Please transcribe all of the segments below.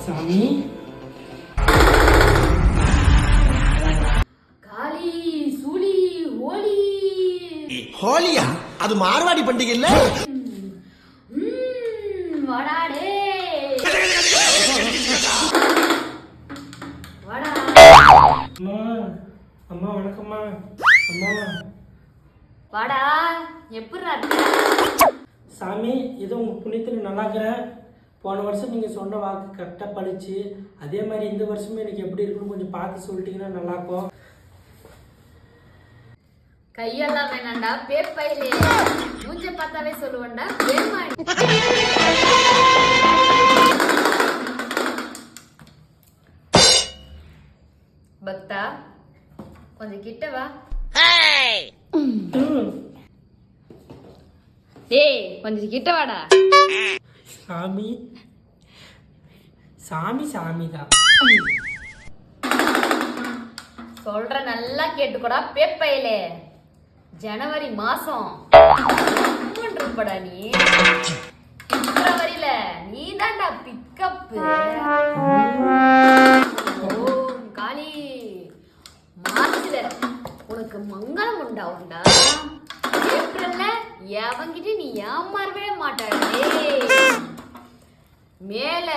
சாமி காளி சூலி ஹோலி. ஹோலியா? அது மார்வாடி பண்டிகை இல்ல? வாடாடே வாடா. அம்மா அம்மா வணக்கம்மா. அம்மா வாடா. எப்படிடா இருக்க? சாமி ஏதோ உங்கள் புண்ணியத்தில் நல்லா இருக்கிறேன். போன வருஷம் நீங்கள் சொன்ன வாக்கு கரெக்டாக பழிச்சு, அதே மாதிரி இந்த வருஷமே எனக்கு எப்படி இருக்குன்னு கொஞ்சம் பார்த்து சொல்லிட்டீங்கன்னா நல்லாயிருக்கும். கையெல்லாம் வேணாண்டா பேப்பையிலே மூஞ்ச பார்த்தாவே சொல்லுவேன்டா பேமாடி. பக்தா கொஞ்சம் கிட்ட வா. டேய் கொஞ்சம் கிட்ட வாடா. சாமி சாமி சாமி தான் சொல்ற நல்லா கேட்டுக்கோடா பேப்பையிலே. ஜனவரி மாசம் இருப்படா நீ. பிப்ரவரியில நீ தான்டா பிக்கப். காளி மார்ச்ல உனக்கு மங்களம் உண்டாவுண்டா. ஏப்ரல்ல எவங்கிட்ட நீ ஏமாறவே மாட்டாடே. மேல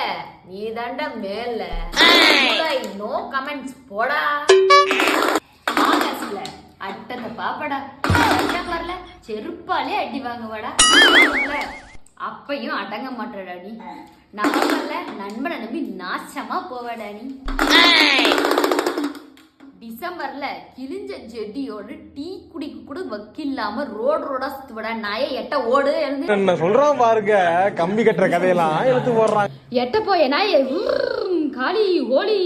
நீ தாண்டா மேல. நோ கமெண்ட்ஸ் போடா. ஆகஸ்ட்ல அட்டத்தை பாப்படா. செப்டம்பர்ல செருப்பாலே அடி வாங்குவாடா. அப்பையும் அடங்க மாட்டடா நீ. நவம்பர்ல நண்பனை நம்பி நாசமா போவாடா நீ. டிசம்பர்ல கிழிஞ்ச செடியோடு டீ குடிக்க கூட வக்கில்லாம ரோடா சுத்துவடா. நாயை எட்ட ஓடு எழுந்து என்ன சொல்றான் பாருங்க. கம்பி கட்டுற கதையெல்லாம் எடுத்து போடுறான். எட்ட போய நாயை. காளி ஹோலி